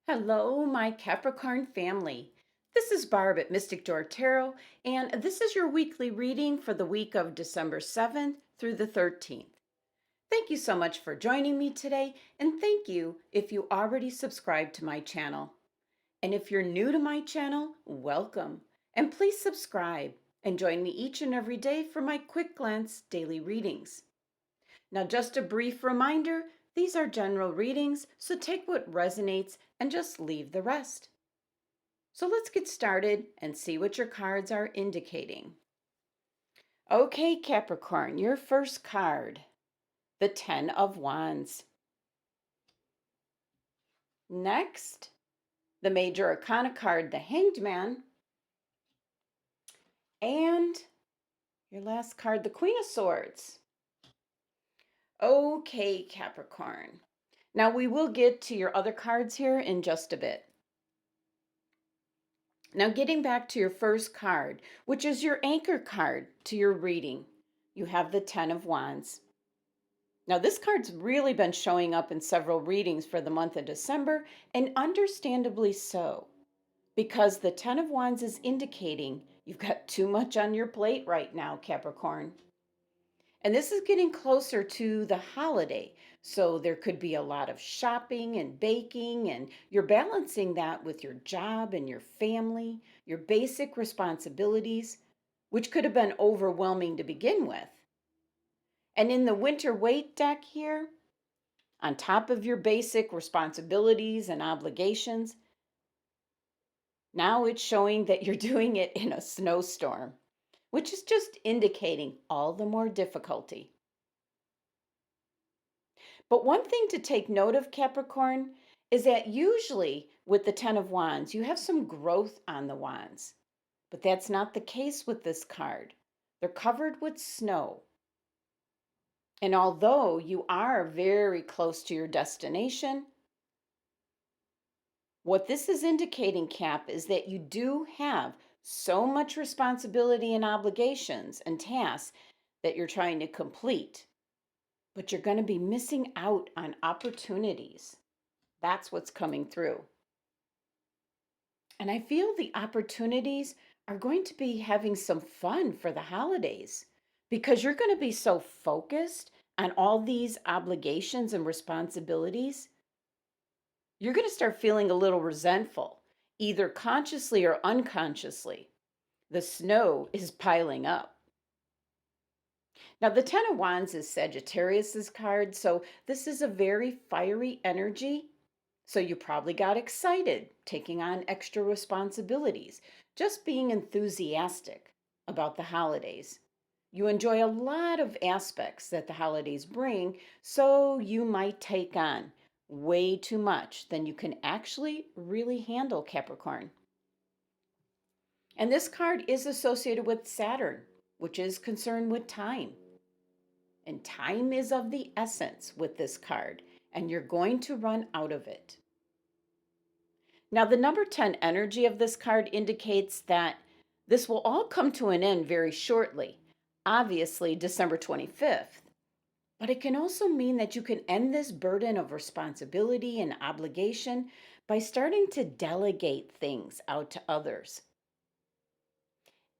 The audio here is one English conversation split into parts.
Hello, my Capricorn family. This is Barb at Mystic Door Tarot, and this is your weekly reading for the week of December 7th through the 13th. Thank you so much for joining me today, and thank you if you already subscribed to my channel. And if you're new to my channel, welcome, and please subscribe and join me each and every day for my quick glance daily readings. Now, just a brief reminder, these are general readings, so take what resonates and just leave the rest. So let's get started and see what your cards are indicating. Okay, Capricorn, your first card, the Ten of Wands. Next, the Major Arcana card, the Hanged Man. And your last card, the Queen of Swords. Okay, Capricorn. Now we will get to your other cards here in just a bit. Now, getting back to your first card, which is your anchor card to your reading, you have the Ten of Wands. Now, this card's really been showing up in several readings for the month of December, and understandably so, because the Ten of Wands is indicating you've got too much on your plate right now, Capricorn. And this is getting closer to the holiday. So there could be a lot of shopping and baking, and you're balancing that with your job and your family, your basic responsibilities, which could have been overwhelming to begin with. And in the winter Waite deck here, on top of your basic responsibilities and obligations, now it's showing that you're doing it in a snowstorm, which is just indicating all the more difficulty. But one thing to take note of, Capricorn, is that usually with the Ten of Wands, you have some growth on the wands. But that's not the case with this card. They're covered with snow. And although you are very close to your destination, what this is indicating, Cap, is that you do have so much responsibility and obligations and tasks that you're trying to complete, but you're going to be missing out on opportunities. That's what's coming through. And I feel the opportunities are going to be having some fun for the holidays because you're going to be so focused on all these obligations and responsibilities. You're going to start feeling a little resentful, either consciously or unconsciously. The snow is piling up. Now, the Ten of Wands is Sagittarius's card, so this is a very fiery energy. So you probably got excited taking on extra responsibilities, just being enthusiastic about the holidays. You enjoy a lot of aspects that the holidays bring, so you might take on way too much than you can actually really handle, Capricorn. And this card is associated with Saturn, which is concerned with time. And time is of the essence with this card, and you're going to run out of it. Now, the number 10 energy of this card indicates that this will all come to an end very shortly, obviously December 25th. But it can also mean that you can end this burden of responsibility and obligation by starting to delegate things out to others.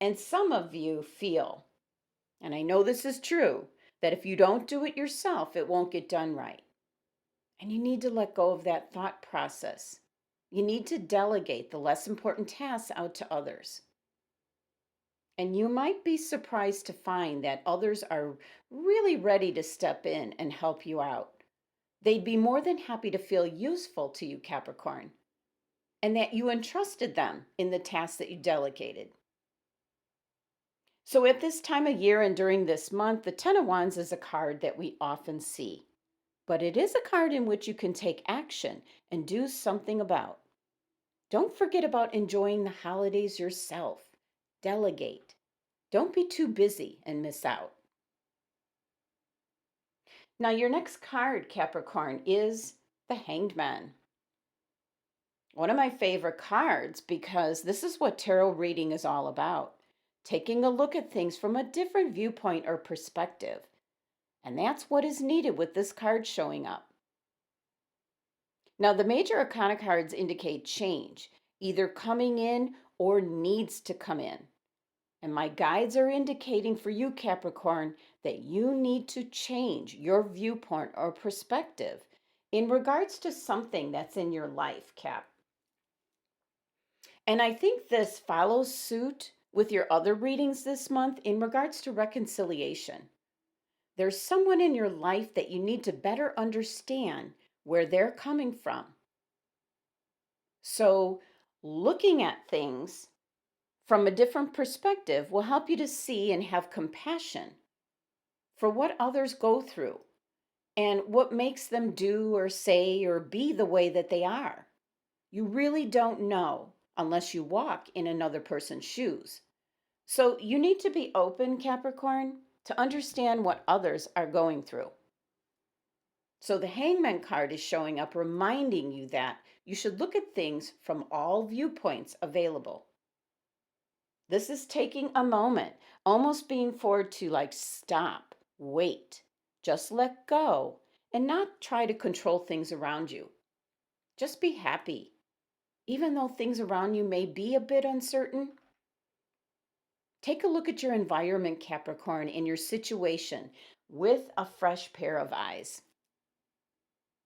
And some of you feel, and I know this is true, that if you don't do it yourself, it won't get done right. And you need to let go of that thought process. You need to delegate the less important tasks out to others. And you might be surprised to find that others are really ready to step in and help you out. They'd be more than happy to feel useful to you, Capricorn, and that you entrusted them in the tasks that you delegated. So at this time of year and during this month, the Ten of Wands is a card that we often see. But it is a card in which you can take action and do something about. Don't forget about enjoying the holidays yourself. Delegate. Don't be too busy and miss out. Now, your next card, Capricorn, is the Hanged Man. One of my favorite cards because this is what tarot reading is all about. Taking a look at things from a different viewpoint or perspective. And that's what is needed with this card showing up. Now, the major arcana cards indicate change, either coming in or needs to come in. And my guides are indicating for you, Capricorn, that you need to change your viewpoint or perspective in regards to something that's in your life, Cap. And I think this follows suit with your other readings this month in regards to reconciliation. There's someone in your life that you need to better understand where they're coming from. So, looking at things from a different perspective will help you to see and have compassion for what others go through and what makes them do or say or be the way that they are. You really don't know unless you walk in another person's shoes. So you need to be open, Capricorn, to understand what others are going through. So the Hangman card is showing up, reminding you that you should look at things from all viewpoints available. This is taking a moment, almost being forward to like stop, wait, just let go, and not try to control things around you. Just be happy. Even though things around you may be a bit uncertain, take a look at your environment, Capricorn, in your situation with a fresh pair of eyes.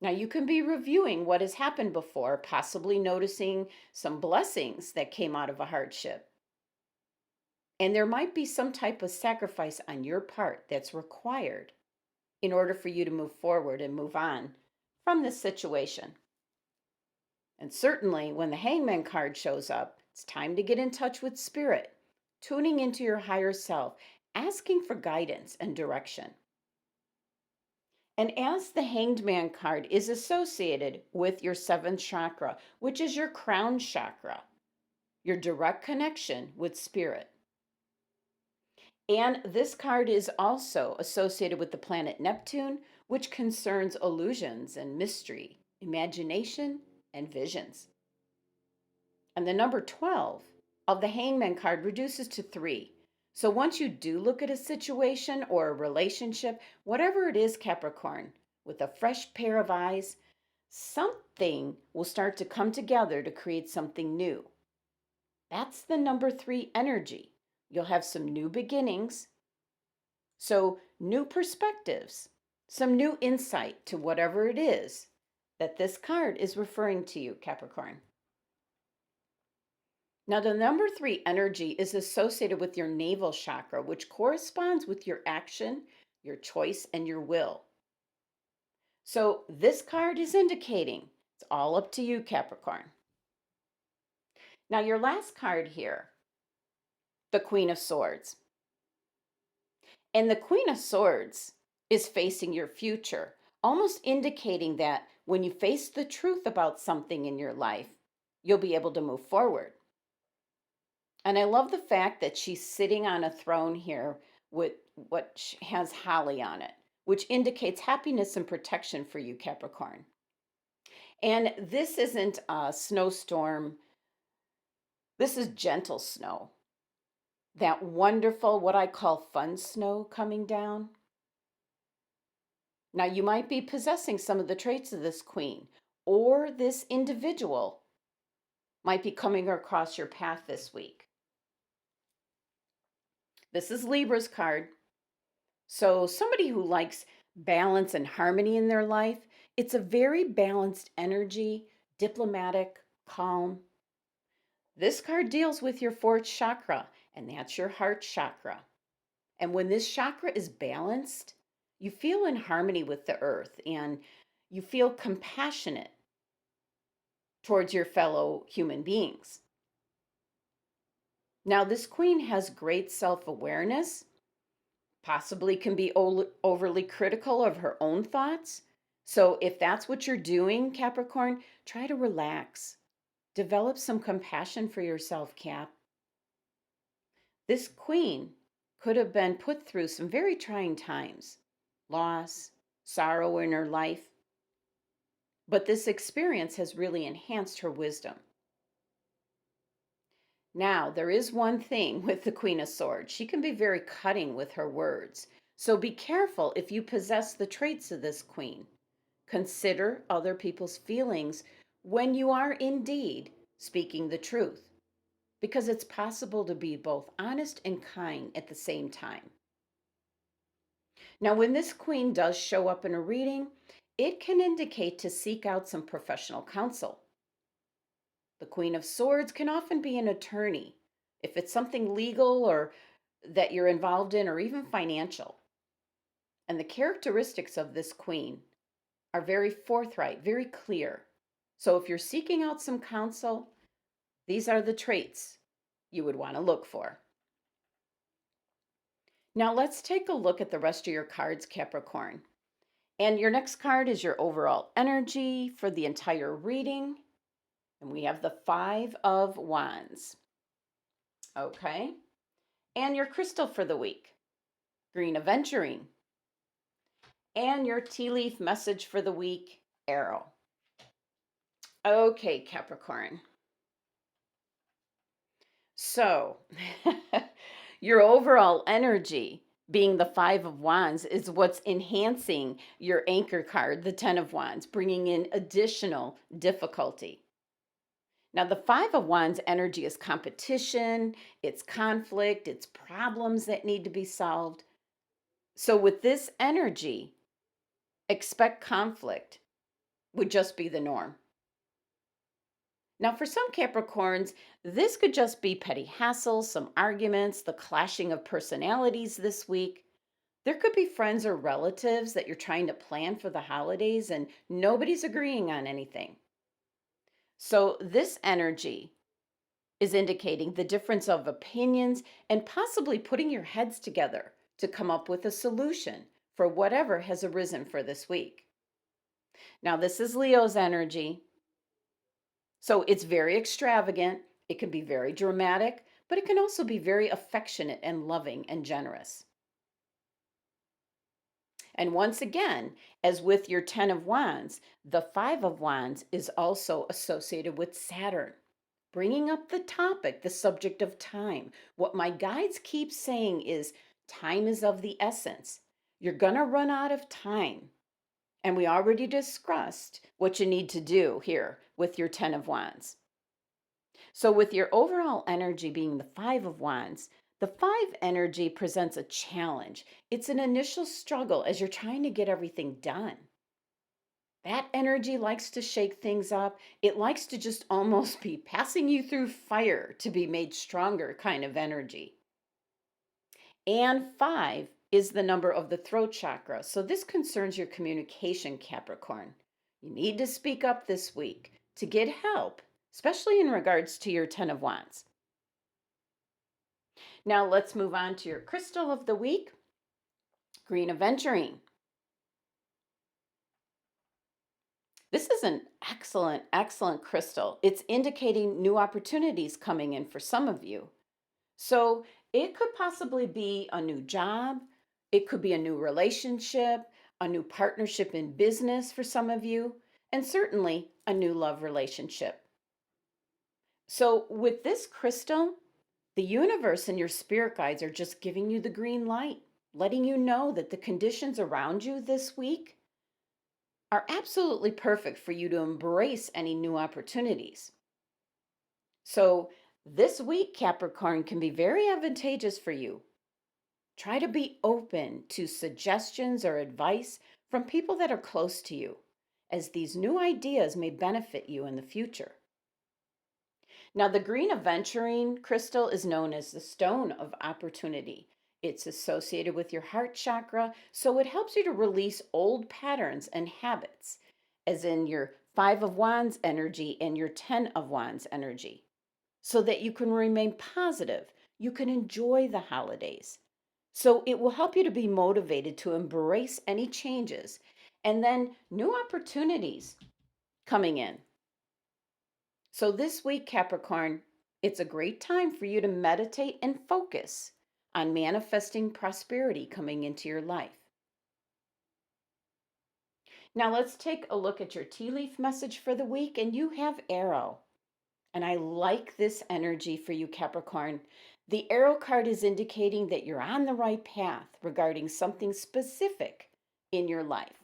Now, you can be reviewing what has happened before, possibly noticing some blessings that came out of a hardship. And there might be some type of sacrifice on your part that's required in order for you to move forward and move on from this situation. And certainly, when the Hangman card shows up, it's time to get in touch with spirit, tuning into your higher self, asking for guidance and direction. And as the Hanged Man card is associated with your seventh chakra, which is your crown chakra, your direct connection with spirit. And this card is also associated with the planet Neptune, which concerns illusions and mystery, imagination, and visions. And the number 12 of the Hangman card reduces to 3. So once you do look at a situation or a relationship, whatever it is, Capricorn, with a fresh pair of eyes, something will start to come together to create something new. That's the number 3 energy. You'll have some new beginnings. So, new perspectives, some new insight to whatever it is that this card is referring to you, Capricorn. Now, the number 3 energy is associated with your navel chakra, which corresponds with your action, your choice, and your will. So, this card is indicating it's all up to you, Capricorn. Now, your last card here, the Queen of Swords. And the Queen of Swords is facing your future, almost indicating that when you face the truth about something in your life, you'll be able to move forward. And I love the fact that she's sitting on a throne here with what has holly on it, which indicates happiness and protection for you, Capricorn. And this isn't a snowstorm, this is gentle snow. That wonderful, what I call fun snow coming down. Now, you might be possessing some of the traits of this queen, or this individual might be coming across your path this week. This is Libra's card. So, somebody who likes balance and harmony in their life, it's a very balanced energy, diplomatic, calm. This card deals with your fourth chakra, and that's your heart chakra. And when this chakra is balanced, you feel in harmony with the earth and you feel compassionate towards your fellow human beings. Now, this queen has great self awareness, possibly can be overly critical of her own thoughts. So, if that's what you're doing, Capricorn, try to relax. Develop some compassion for yourself, Cap. This queen could have been put through some very trying times, loss, sorrow in her life. But this experience has really enhanced her wisdom. Now, there is one thing with the Queen of Swords. She can be very cutting with her words. So be careful if you possess the traits of this queen, Consider other people's feelings when you are indeed speaking the truth, because it's possible to be both honest and kind at the same time. Now, when this queen does show up in a reading, it can indicate to seek out some professional counsel. The Queen of Swords can often be an attorney, if it's something legal or that you're involved in, or even financial. And the characteristics of this queen are very forthright, very clear. So if you're seeking out some counsel, these are the traits you would want to look for. Now let's take a look at the rest of your cards, Capricorn. And your next card is your overall energy for the entire reading. And we have the Five of Wands. Okay. And your crystal for the week, green aventurine. And your tea leaf message for the week, arrow. Okay, Capricorn. So, your overall energy, being the Five of Wands, is what's enhancing your anchor card, the Ten of Wands, bringing in additional difficulty. Now, the Five of Wands energy is competition, it's conflict, it's problems that need to be solved. So, with this energy, expect conflict would just be the norm. Now, for some Capricorns, this could just be petty hassles, some arguments, the clashing of personalities this week. There could be friends or relatives that you're trying to plan for the holidays and nobody's agreeing on anything. So, this energy is indicating the difference of opinions and possibly putting your heads together to come up with a solution for whatever has arisen for this week. Now, this is Leo's energy. So it's very extravagant. It can be very dramatic, but it can also be very affectionate and loving and generous. And once again, as with your Ten of Wands, the Five of Wands is also associated with Saturn, bringing up the topic, the subject of time. What my guides keep saying is time is of the essence. You're going to run out of time. And we already discussed what you need to do here with your Ten of Wands. So, with your overall energy being the Five of Wands, the Five energy presents a challenge. It's an initial struggle as you're trying to get everything done. That energy likes to shake things up. It likes to just almost be passing you through fire to be made stronger kind of energy. And five is the number of the throat chakra. So this concerns your communication, Capricorn. You need to speak up this week to get help, especially in regards to your Ten of Wands. Now let's move on to your crystal of the week, green aventurine. This is an excellent, excellent crystal. It's indicating new opportunities coming in for some of you. So it could possibly be a new job. It could be a new relationship, a new partnership in business for some of you, and certainly a new love relationship. So with this crystal, the universe and your spirit guides are just giving you the green light, letting you know that the conditions around you this week are absolutely perfect for you to embrace any new opportunities. So this week, Capricorn, can be very advantageous for you. Try to be open to suggestions or advice from people that are close to you, as these new ideas may benefit you in the future. Now, the green aventurine crystal is known as the stone of opportunity. It's associated with your heart chakra, so it helps you to release old patterns and habits, as in your Five of Wands energy and your Ten of Wands energy, so that you can remain positive. You can enjoy the holidays. So it will help you to be motivated to embrace any changes and then new opportunities coming in. So this week, Capricorn, it's a great time for you to meditate and focus on manifesting prosperity coming into your life. Now let's take a look at your tea leaf message for the week, and you have arrow. And I like this energy for you, Capricorn. The arrow card is indicating that you're on the right path regarding something specific in your life.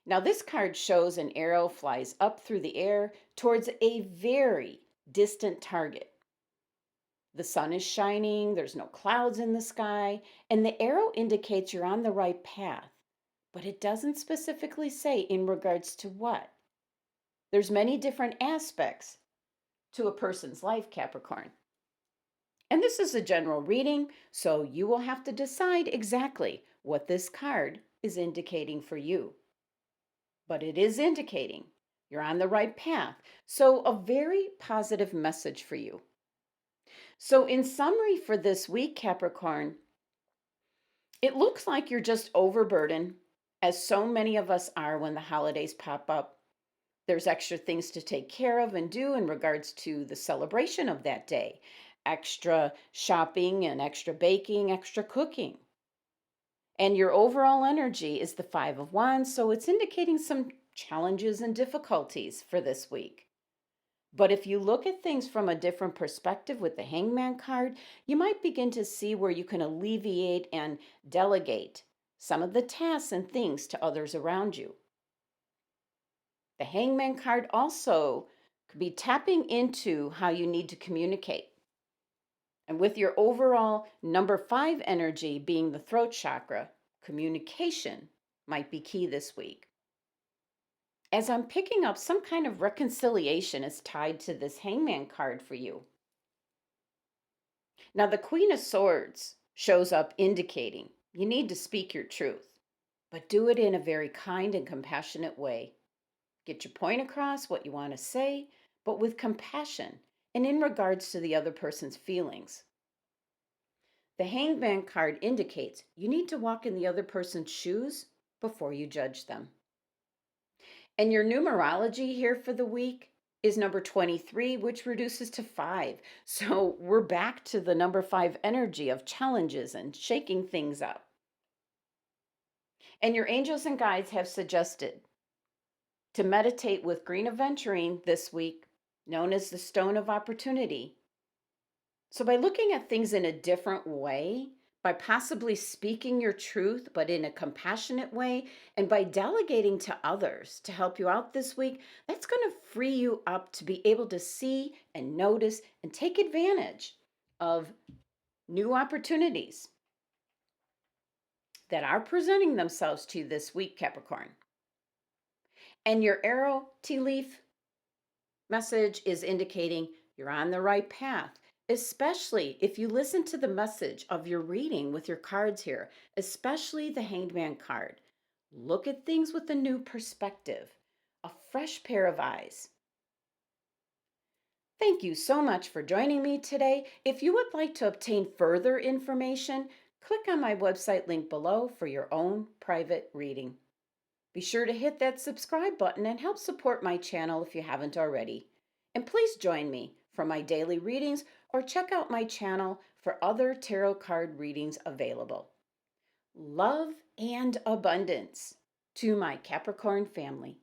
Now, this card shows an arrow flies up through the air towards a very distant target. The sun is shining, there's no clouds in the sky, and the arrow indicates you're on the right path, but it doesn't specifically say in regards to what. There's many different aspects to a person's life, Capricorn. And this is a general reading, so you will have to decide exactly what this card is indicating for you. But it is indicating you're on the right path. So, a very positive message for you. So, in summary for this week, Capricorn, it looks like you're just overburdened, as so many of us are when the holidays pop up. There's extra things to take care of and do in regards to the celebration of that day, extra shopping and extra baking, extra cooking. And your overall energy is the Five of Wands, so it's indicating some challenges and difficulties for this week. But if you look at things from a different perspective with the Hangman card, you might begin to see where you can alleviate and delegate some of the tasks and things to others around you. The Hangman card also could be tapping into how you need to communicate. And with your overall number 5 energy being the throat chakra, communication might be key this week. As I'm picking up, some kind of reconciliation is tied to this Hangman card for you. Now, the Queen of Swords shows up indicating you need to speak your truth, but do it in a very kind and compassionate way. Get your point across, what you want to say, but with compassion and in regards to the other person's feelings. The Hangman card indicates you need to walk in the other person's shoes before you judge them. And your numerology here for the week is number 23, which reduces to 5. So we're back to the number 5 energy of challenges and shaking things up. And your angels and guides have suggested to meditate with green aventurine this week, known as the Stone of Opportunity. So by looking at things in a different way, by possibly speaking your truth, but in a compassionate way, and by delegating to others to help you out this week, that's going to free you up to be able to see and notice and take advantage of new opportunities that are presenting themselves to you this week, Capricorn. And your arrow tea leaf message is indicating you're on the right path, especially if you listen to the message of your reading with your cards here, especially the Hanged card. Look at things with a new perspective, a fresh pair of eyes. Thank you so much for joining me today. If you would like to obtain further information, click on my website link below for your own private reading. Be sure to hit that subscribe button and help support my channel if you haven't already. And please join me for my daily readings or check out my channel for other tarot card readings available. Love and abundance to my Capricorn family.